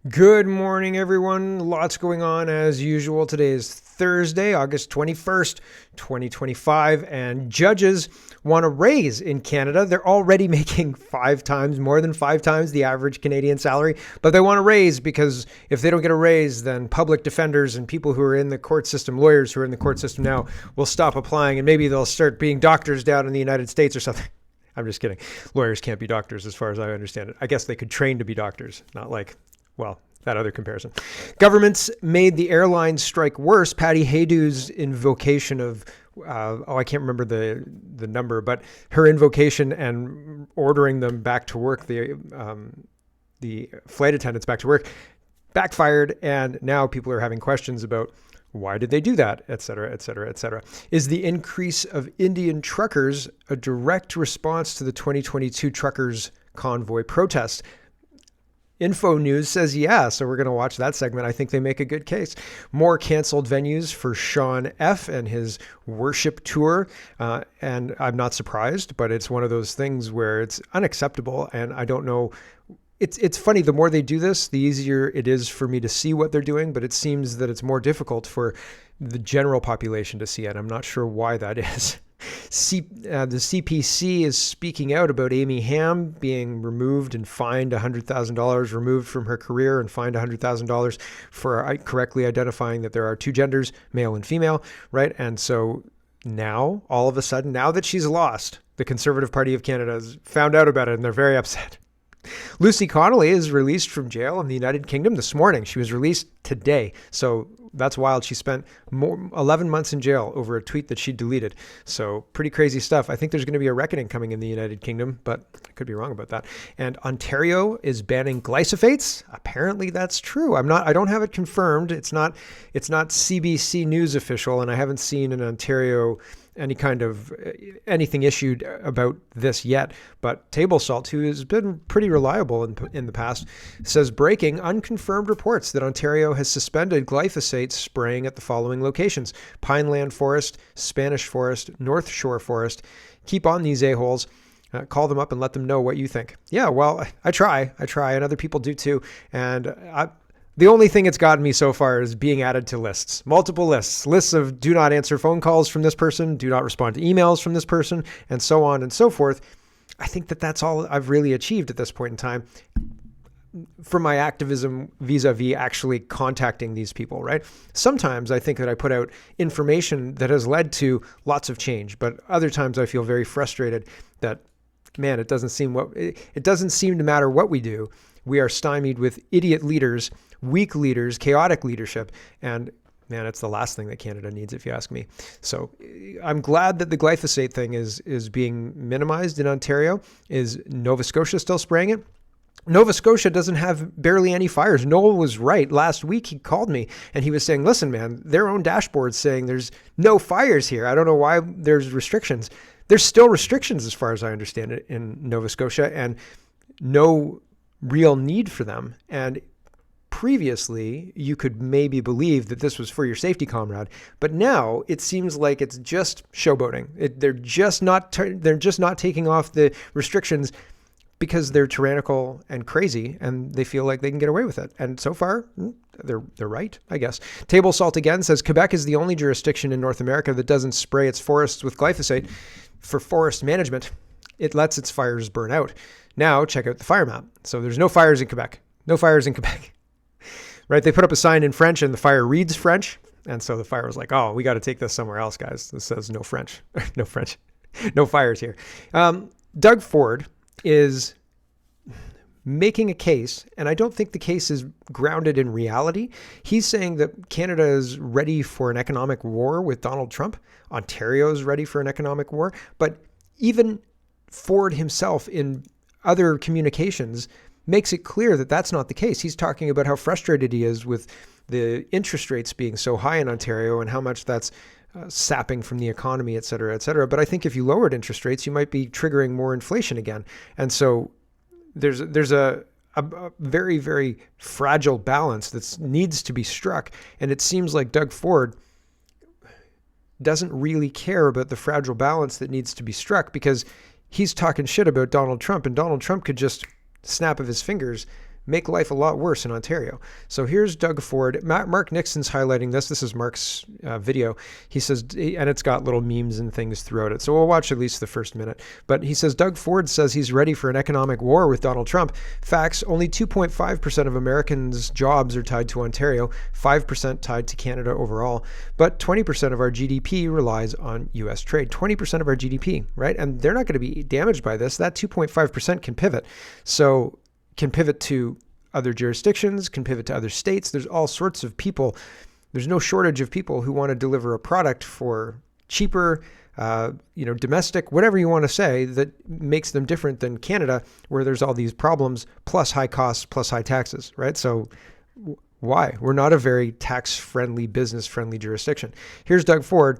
Good morning, everyone. Lots going on as usual. Today is Thursday, August 21st, 2025, and judges want a raise in Canada. They're already making more than five times the average Canadian salary, but they want a raise because if they don't get a raise, then public defenders and people who are in the court system, lawyers who are in the court system now, will stop applying, and maybe they'll start being doctors down in the United States or something. I'm just kidding. Lawyers can't be doctors as far as I understand it. I guess they could train to be doctors, not like, well, that other comparison. Governments made the airline strike worse. Patty Haydew's invocation of, I can't remember the number, but her invocation and ordering them back to work, the flight attendants back to work, backfired, and now people are having questions about why did they do that, et cetera, et cetera, et cetera. Is the increase of Indian truckers a direct response to the 2022 truckers convoy protest? Info News says yeah, so we're going to watch that segment. I think they make a good case. More canceled venues for Sean F. and his worship tour. And I'm not surprised, but it's one of those things where it's unacceptable. And I don't know. It's funny, the more they do this, the easier it is for me to see what they're doing, but it seems that it's more difficult for the general population to see it. I'm not sure why that is. The CPC is speaking out about Amy Ham being removed and fined $100,000, removed from her career and fined $100,000 for correctly identifying that there are two genders, male and female, right? And so now, all of a sudden, now that she's lost, the Conservative Party of Canada has found out about it and they're very upset. Lucy Connolly is released from jail in the United Kingdom this morning. She was released today. So that's wild. She spent 11 months in jail over a tweet that she deleted. So pretty crazy stuff. I think there's going to be a reckoning coming in the United Kingdom, but I could be wrong about that. And Ontario is banning glyphosates. Apparently that's true. I don't have it confirmed. It's not CBC News official, and I haven't seen in Ontario anything issued about this yet. But Table Salt, who has been pretty reliable in the past, says breaking unconfirmed reports that Ontario has suspended glyphosate spraying at the following locations: Pineland Forest, Spanish Forest, North Shore Forest. Keep on these a-holes. Call them up and let them know what you think. Yeah, well, I try, and other people do too. And the only thing it's gotten me so far is being added to lists, multiple lists of do not answer phone calls from this person, do not respond to emails from this person, and so on and so forth. I think that that's all I've really achieved at this point in time for my activism vis-a-vis actually contacting these people, right? Sometimes I think that I put out information that has led to lots of change, but other times I feel very frustrated that, man, it doesn't seem to matter what we do. We are stymied with idiot leaders, weak leaders, chaotic leadership, and man, it's the last thing that Canada needs, if you ask me. So I'm glad that the glyphosate thing is being minimized in Ontario. Is Nova Scotia still spraying it? Nova Scotia doesn't have barely any fires. Noel was right. Last week he called me and he was saying, listen, man, their own dashboard's saying there's no fires here. I don't know why there's restrictions. There's still restrictions as far as I understand it in Nova Scotia, and no real need for them. And previously you could maybe believe that this was for your safety, comrade, but now it seems like it's just showboating. They're just not taking off the restrictions because they're tyrannical and crazy and they feel like they can get away with it. And so far they're right, I guess. Table Salt again says Quebec is the only jurisdiction in North America that doesn't spray its forests with glyphosate for forest management. It lets its fires burn out. Now check out the fire map. So there's no fires in Quebec. No fires in Quebec. Right? They put up a sign in French and the fire reads French. And so the fire was like, oh, we got to take this somewhere else, guys. This says no French. No French. No fires here. Doug Ford is making a case, and I don't think the case is grounded in reality. He's saying that Canada is ready for an economic war with Donald Trump. Ontario is ready for an economic war. But even Ford himself in other communications makes it clear that that's not the case. He's talking about how frustrated he is with the interest rates being so high in Ontario and how much that's sapping from the economy, et cetera, et cetera. But I think if you lowered interest rates, you might be triggering more inflation again. And so there's a very, very fragile balance that needs to be struck. And it seems like Doug Ford doesn't really care about the fragile balance that needs to be struck because he's talking shit about Donald Trump, and Donald Trump could just snap of his fingers make life a lot worse in Ontario. So here's Doug Ford. Mark Nixon's highlighting this. This is Mark's video. He says, and it's got little memes and things throughout it. So we'll watch at least the first minute. But he says, Doug Ford says he's ready for an economic war with Donald Trump. Facts, only 2.5% of Americans' jobs are tied to Ontario, 5% tied to Canada overall. But 20% of our GDP relies on U.S. trade. 20% of our GDP, right? And they're not going to be damaged by this. That 2.5% can pivot. So can pivot to other jurisdictions, can pivot to other states. There's all sorts of people. There's no shortage of people who want to deliver a product for cheaper, domestic, whatever you want to say, that makes them different than Canada, where there's all these problems, plus high costs, plus high taxes, right? So why? We're not a very tax-friendly, business-friendly jurisdiction. Here's Doug Ford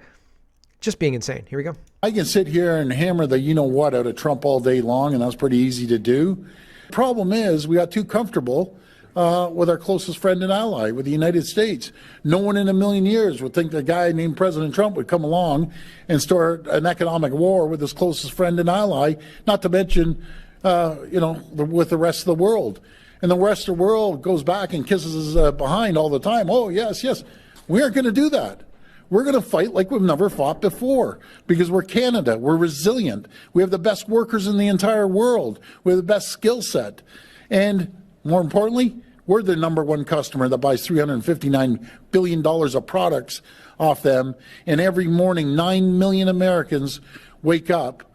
just being insane. Here we go. I can sit here and hammer the you-know-what out of Trump all day long, and that's pretty easy to do. Problem is, we got too comfortable with our closest friend and ally, with the United States. No one in a million years would think the guy named President Trump would come along and start an economic war with his closest friend and ally, not to mention, with the rest of the world. And the rest of the world goes back and kisses us behind all the time. Oh, yes. We aren't going to do that. We're going to fight like we've never fought before because we're Canada. We're resilient. We have the best workers in the entire world. We have the best skill set. And more importantly, we're the number one customer that buys $359 billion of products off them. And every morning, 9 million Americans wake up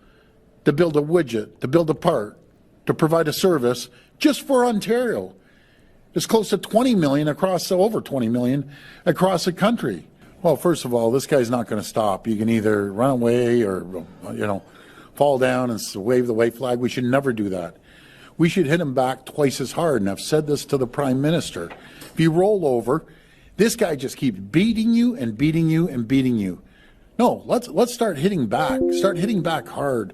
to build a widget, to build a part, to provide a service just for Ontario. It's close to 20 million over 20 million across the country. Well, first of all, this guy's not going to stop. You can either run away or, fall down and wave the white flag. We should never do that. We should hit him back twice as hard. And I've said this to the Prime Minister. If you roll over, this guy just keeps beating you and beating you and beating you. No, let's start hitting back. Start hitting back hard.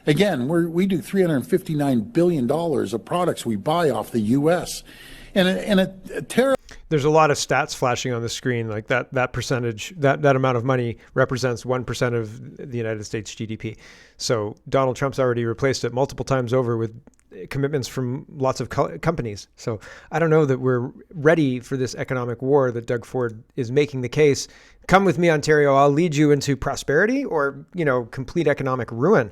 Again, we do $359 billion of products we buy off the U.S. And a terrible. There's a lot of stats flashing on the screen, like that percentage, that amount of money represents 1% of the United States GDP. So Donald Trump's already replaced it multiple times over with commitments from lots of companies. So I don't know that we're ready for this economic war that Doug Ford is making the case. Come with me, Ontario. I'll lead you into prosperity or, complete economic ruin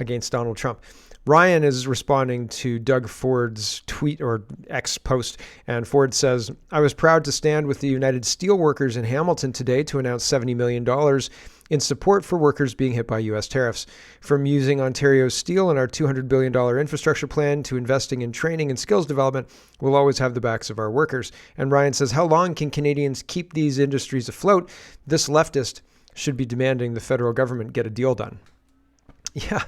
against Donald Trump. Ryan is responding to Doug Ford's tweet or X post, and Ford says, I was proud to stand with the United Steelworkers in Hamilton today to announce $70 million in support for workers being hit by U.S. tariffs. From using Ontario's steel in our $200 billion infrastructure plan to investing in training and skills development, we'll always have the backs of our workers. And Ryan says, how long can Canadians keep these industries afloat? This leftist should be demanding the federal government get a deal done. Yeah.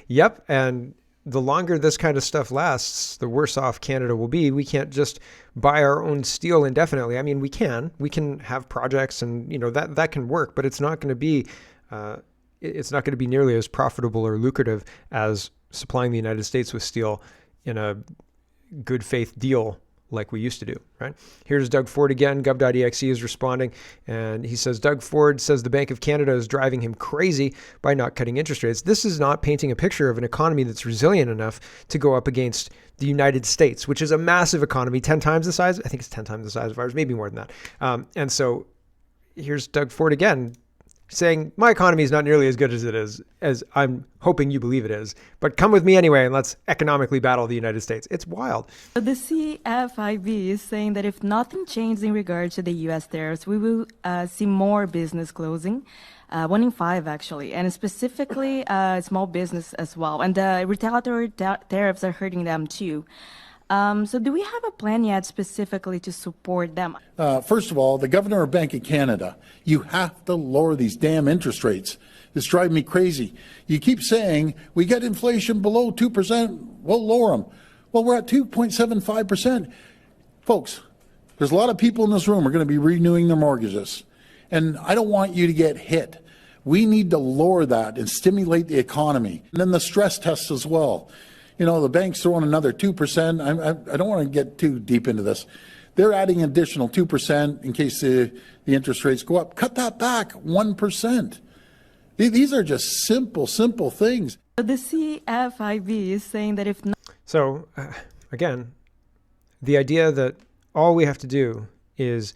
Yep. And the longer this kind of stuff lasts, the worse off Canada will be. We can't just buy our own steel indefinitely. I mean, we can have projects and, that can work, but it's not going to be nearly as profitable or lucrative as supplying the United States with steel in a good faith deal like we used to do, right? Here's Doug Ford again. Gov.exe is responding, and he says, Doug Ford says the Bank of Canada is driving him crazy by not cutting interest rates. This is not painting a picture of an economy that's resilient enough to go up against the United States, which is a massive economy, 10 times the size. I think it's 10 times the size of ours, maybe more than that. And so here's Doug Ford again, saying my economy is not nearly as good as it is, as I'm hoping you believe it is. But come with me anyway, and let's economically battle the United States. It's wild. The CFIB is saying that if nothing changes in regard to the U.S. tariffs, we will see more business closing, 1 in 5 actually, and specifically small business as well. And the retaliatory tariffs are hurting them too. So do we have a plan yet specifically to support them? First of all, the governor of Bank of Canada, you have to lower these damn interest rates. It's driving me crazy. You keep saying we get inflation below 2%, we'll lower them. Well, we're at 2.75%. Folks, there's a lot of people in this room who are going to be renewing their mortgages. And I don't want you to get hit. We need to lower that and stimulate the economy. And then the stress tests as well. The bank's throwing another 2%. I don't want to get too deep into this. They're adding an additional 2% in case the interest rates go up. Cut that back 1%. These are just simple things. The CFIB is saying that if not. So, again, the idea that all we have to do is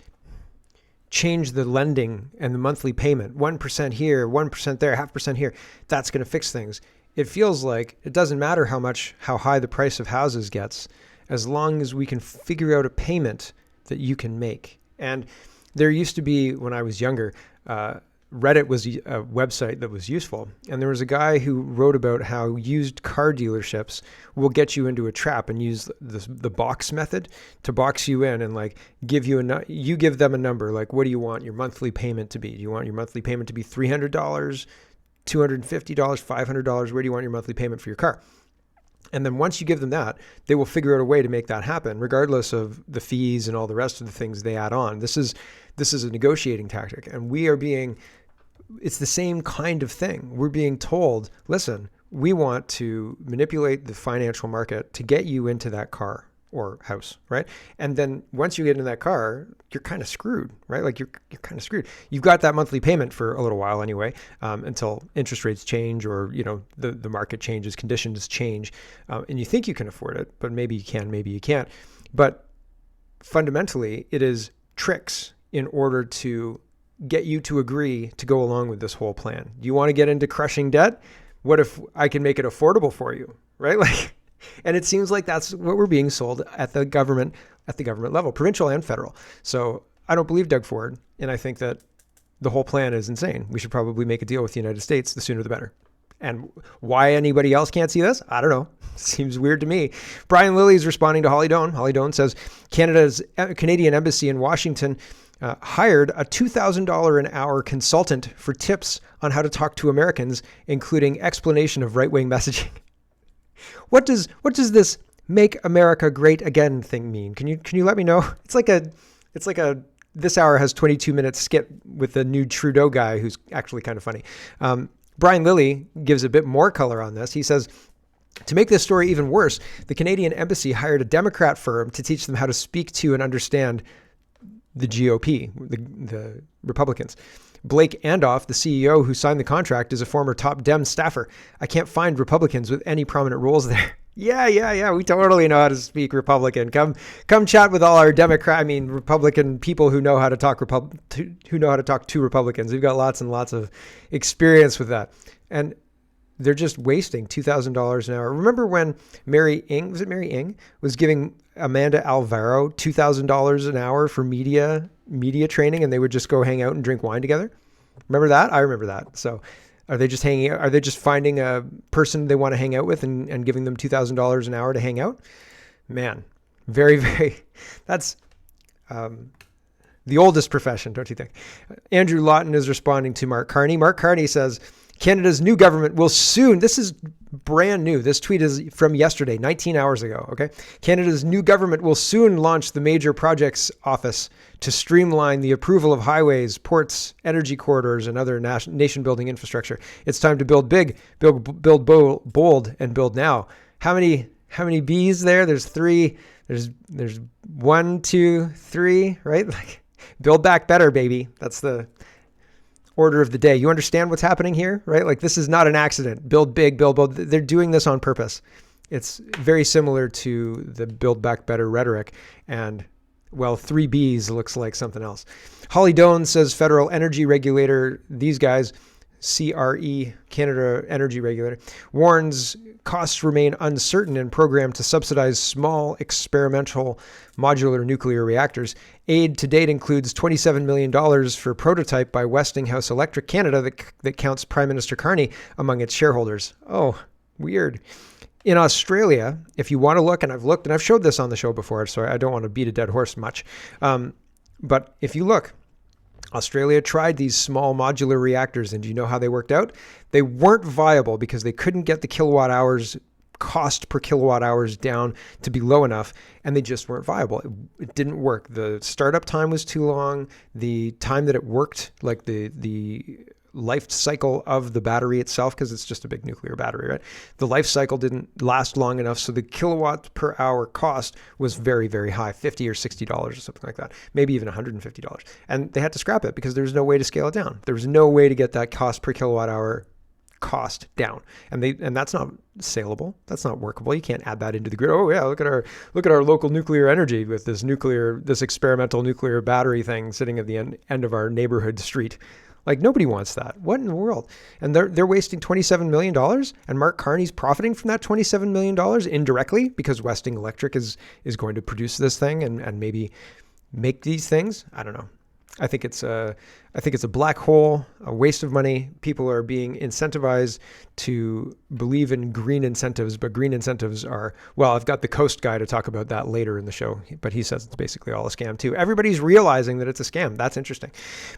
change the lending and the monthly payment, 1% here, 1% there, 0.5% here, that's going to fix things. It feels like it doesn't matter how high the price of houses gets, as long as we can figure out a payment that you can make. And there used to be, when I was younger, Reddit was a website that was useful. And there was a guy who wrote about how used car dealerships will get you into a trap and use the box method to box you in and like give you you give them a number. Like, what do you want your monthly payment to be? Do you want your monthly payment to be $300, $250, $500? Where do you want your monthly payment for your car? And then once you give them that, they will figure out a way to make that happen, regardless of the fees and all the rest of the things they add on. This is a negotiating tactic, and it's the same kind of thing. We're being told, listen, we want to manipulate the financial market to get you into that car or house, right? And then once you get into that car, you're kind of screwed, right? Like you're kind of screwed. You've got that monthly payment for a little while anyway, until interest rates change or, the market changes, conditions change, and you think you can afford it, but maybe you can, maybe you can't. But fundamentally, it is tricks in order to get you to agree to go along with this whole plan. Do you want to get into crushing debt? What if I can make it affordable for you, right? Like, and it seems like that's what we're being sold at the government level, provincial and federal. So I don't believe Doug Ford, and I think that the whole plan is insane. We should probably make a deal with the United States. The sooner the better. And why anybody else can't see this, I don't know. Seems weird to me. Brian Lilly is responding to Holly Doan. Holly Doan says Canadian embassy in Washington hired a $2,000 an hour consultant for tips on how to talk to Americans, including explanation of right-wing messaging. What does this "Make America Great Again" thing mean? Can you let me know? It's like a this hour has 22 minutes skit with the new Trudeau guy who's actually kind of funny. Brian Lilly gives a bit more color on this. He says, to make this story even worse, the Canadian embassy hired a Democrat firm to teach them how to speak to and understand the GOP, the Republicans. Blake Andoff, the CEO who signed the contract, is a former top Dem staffer. I can't find Republicans with any prominent roles there. Yeah. We totally know how to speak Republican. Come chat with all our Republican people who know how to talk to Republicans. We've got lots and lots of experience with that. And they're just wasting $2,000 an hour. Remember when Mary Ng was giving Amanda Alvaro $2,000 an hour for media training, and they would just go hang out and drink wine together? Remember that? I remember that. So are they just hanging out? Are they just finding a person they want to hang out with and giving them $2,000 an hour to hang out? Man, very, very, that's the oldest profession, don't you think? Andrew Lawton is responding to Mark Carney. Mark Carney says, Canada's new government will soon, this is brand new. This tweet is from yesterday, 19 hours ago. Okay. Canada's new government will soon launch the Major Projects Office to streamline the approval of highways, ports, energy corridors, and other nation building infrastructure. It's time to build big, build bold, and build now. How many B's there? There's three. There's 1, 2, 3, right? Like, build back better, baby. That's the order of the day. You understand what's happening here, right? Like, this is not an accident. Build big, build bold. They're doing this on purpose. It's very similar to the build back better rhetoric. And, well, 3 B's looks like something else. Holly Doan says federal energy regulator, these guys, CRE, Canada Energy Regulator, warns costs remain uncertain in program to subsidize small experimental modular nuclear reactors. Aid to date includes $27 million for prototype by Westinghouse Electric Canada that counts Prime Minister Carney among its shareholders. Oh, weird. In Australia, if you want to look, and I've looked, and I've showed this on the show before, so I don't want to beat a dead horse much. But if you look, Australia tried these small modular reactors, and do you know how they worked out? They weren't viable because they couldn't get the kilowatt hours cost per kilowatt hours down to be low enough, and they just weren't viable. It didn't work. The startup time was too long. The time that it worked, like the life cycle of the battery itself, because it's just a big nuclear battery, right? The life cycle didn't last long enough, so the kilowatt per hour cost was very, very high, $50 or $60 or something like that, maybe even $150. And they had to scrap it because there was no way to scale it down. There was no way to get that cost per kilowatt hour cost down. And that's not saleable. That's not workable. You can't add that into the grid. Oh yeah, look at our local nuclear energy with this experimental nuclear battery thing sitting at the end of our neighborhood street. Like, nobody wants that. What in the world? And they're wasting $27 million, and Mark Carney's profiting from that $27 million indirectly because Westing Electric is going to produce this thing and maybe make these things. I don't know. I think it's a black hole, a waste of money. People are being incentivized to believe in green incentives, but green incentives are, well, I've got the Coast guy to talk about that later in the show, but he says it's basically all a scam too. Everybody's realizing that it's a scam. That's interesting.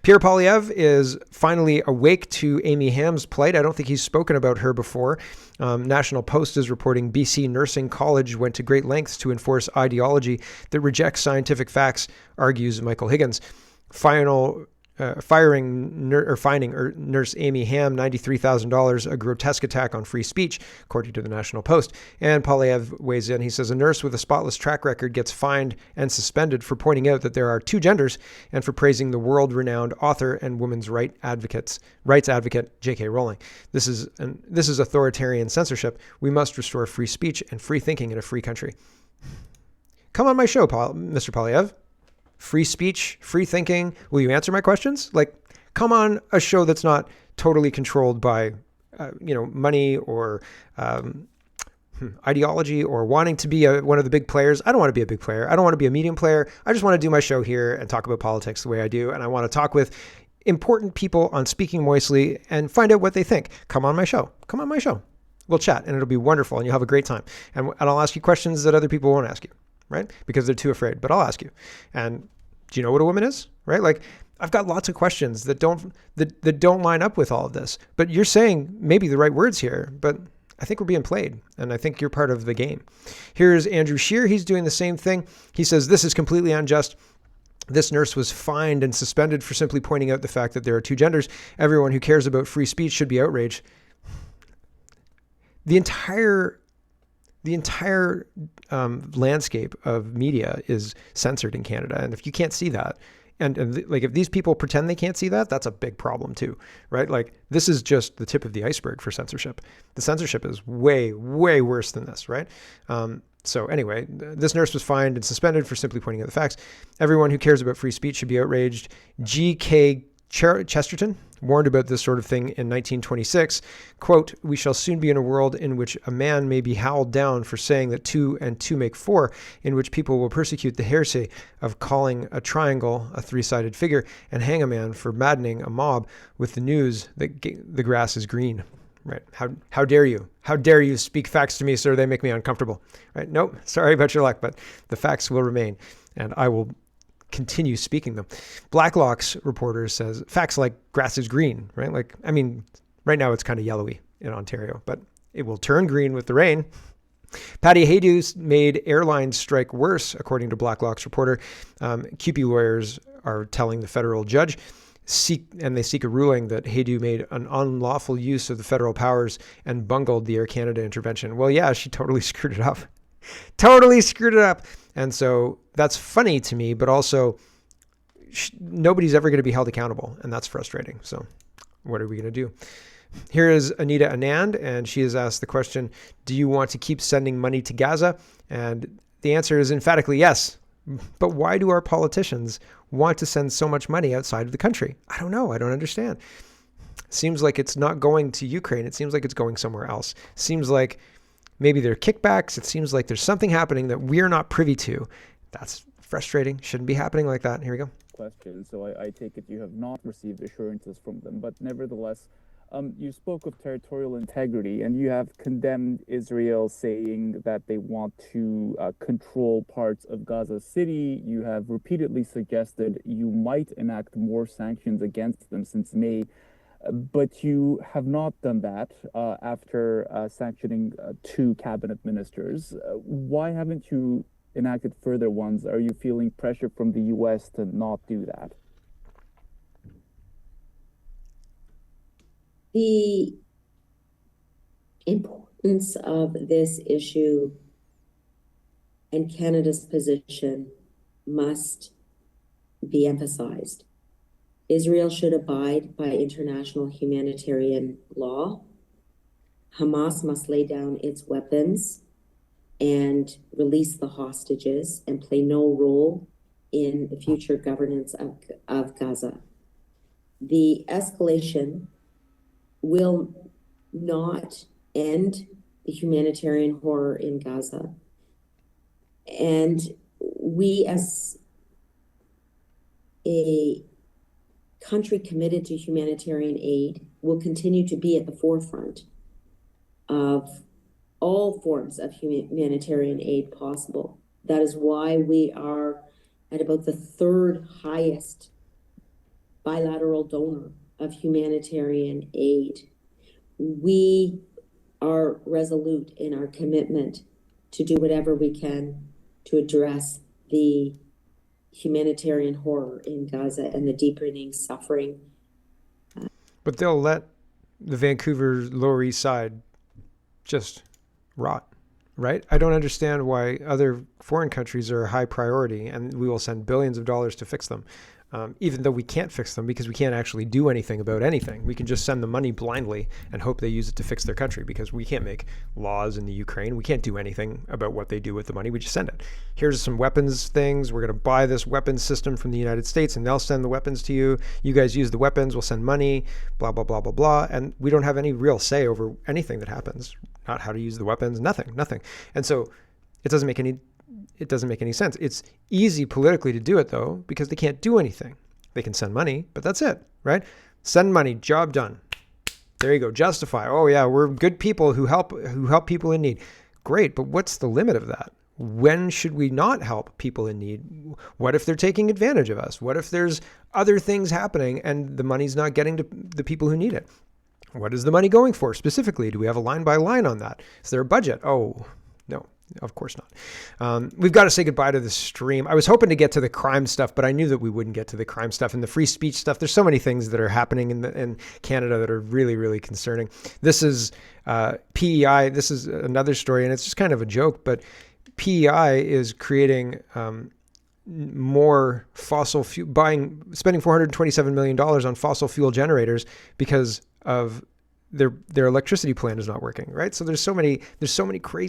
Pierre Poilievre is finally awake to Amy Ham's plight. I don't think he's spoken about her before. National Post is reporting BC Nursing College went to great lengths to enforce ideology that rejects scientific facts, argues Michael Higgins. Fining nurse Amy Ham $93,000, a grotesque attack on free speech, according to the National Post. And Poilievre weighs in. He says a nurse with a spotless track record gets fined and suspended for pointing out that there are two genders and for praising the world-renowned author and women's rights advocate J.K. Rowling. This is authoritarian censorship. We must restore free speech and free thinking in a free country. Come on my show, Mr. Poilievre. Free speech, free thinking. Will you answer my questions? Like, come on a show that's not totally controlled by, money or ideology or wanting to be one of the big players. I don't want to be a big player. I don't want to be a medium player. I just want to do my show here and talk about politics the way I do. And I want to talk with important people on Speaking Moistly and find out what they think. Come on my show. Come on my show. We'll chat and it'll be wonderful and you'll have a great time. And I'll ask you questions that other people won't ask you. Right? Because they're too afraid, but I'll ask you. And do you know what a woman is? Right? Like, I've got lots of questions that don't line up with all of this, but you're saying maybe the right words here, but I think we're being played and I think you're part of the game. Here's Andrew Scheer. He's doing the same thing. He says, this is completely unjust. This nurse was fined and suspended for simply pointing out the fact that there are two genders. Everyone who cares about free speech should be outraged. The entire landscape of media is censored in Canada. And if you can't see that, and like if these people pretend they can't see that, that's a big problem too, right? Like this is just the tip of the iceberg for censorship. The censorship is way, way worse than this, right? So anyway, this nurse was fined and suspended for simply pointing out the facts. Everyone who cares about free speech should be outraged. G.K. Chesterton warned about this sort of thing in 1926. Quote, we shall soon be in a world in which a man may be howled down for saying that 2 and 2 make 4, in which people will persecute the heresy of calling a triangle a three-sided figure and hang a man for maddening a mob with the news that the grass is green. Right? How dare you? How dare you speak facts to me, sir? They make me uncomfortable. Right? Nope. Sorry about your luck, but the facts will remain, and I will continue speaking them. Blacklock's reporter says facts like grass is green, right? Like, I mean, right now it's kind of yellowy in Ontario, but it will turn green with the rain. Patty Haydu made airline strike worse, according to Blacklock's reporter. CUPE lawyers are telling the federal judge seek a ruling that Haydu made an unlawful use of the federal powers and bungled the Air Canada intervention. Well, yeah, she totally screwed it up. Totally screwed it up. And so that's funny to me, but also nobody's ever going to be held accountable. And that's frustrating. So what are we going to do? Here is Anita Anand, and she has asked the question, do you want to keep sending money to Gaza? And the answer is emphatically yes. But why do our politicians want to send so much money outside of the country? I don't know. I don't understand. Seems like it's not going to Ukraine. It seems like it's going somewhere else. Seems like maybe there are kickbacks. It seems like there's something happening that we're not privy to. That's frustrating. Shouldn't be happening like that. Here we go. Question. So I take it you have not received assurances from them, but nevertheless, you spoke of territorial integrity and you have condemned Israel, saying that they want to control parts of Gaza City. You have repeatedly suggested you might enact more sanctions against them since May. But you have not done that after sanctioning 2 cabinet ministers. Why haven't you enacted further ones? Are you feeling pressure from the U.S. to not do that? The importance of this issue and Canada's position must be emphasized. Israel should abide by international humanitarian law Hamas must lay down its weapons and release the hostages and play no role in the future governance of Gaza. The escalation will not end the humanitarian horror in Gaza. And we, as a country committed to humanitarian aid, will continue to be at the forefront of all forms of humanitarian aid possible. That is why we are at about the third highest bilateral donor of humanitarian aid. We are resolute in our commitment to do whatever we can to address the humanitarian horror in Gaza and the deepening suffering. But they'll let the Vancouver Lower East Side just rot, right? I don't understand why other foreign countries are a high priority and we will send billions of dollars to fix them. Even though we can't fix them because we can't actually do anything about anything. We can just send the money blindly and hope they use it to fix their country, because we can't make laws in the Ukraine. We can't do anything about what they do with the money. We just send it. Here's some weapons things. We're going to buy this weapons system from the United States and they'll send the weapons to you. You guys use the weapons, we'll send money, blah, blah, blah, blah, blah. And we don't have any real say over anything that happens. Not how to use the weapons, nothing. And so it doesn't make any sense. It's easy politically to do it, though, because they can't do anything. They can send money, but that's it, right? Send money, job done. There you go. Justify. Oh yeah, we're good people who help people in need. Great, but what's the limit of that? When should we not help people in need? What if they're taking advantage of us? What if there's other things happening and the money's not getting to the people who need it? What is the money going for specifically? Do we have a line by line on that? Is there a budget? Oh, no. Of course not. We've got to say goodbye to the stream. I was hoping to get to the crime stuff, but I knew that we wouldn't get to the crime stuff and the free speech stuff. There's so many things that are happening in Canada that are really, really concerning. This is PEI. This is another story, and it's just kind of a joke, but PEI is creating more fossil fuel, spending $427 million on fossil fuel generators because of their electricity plant is not working, right? So there's so many crazy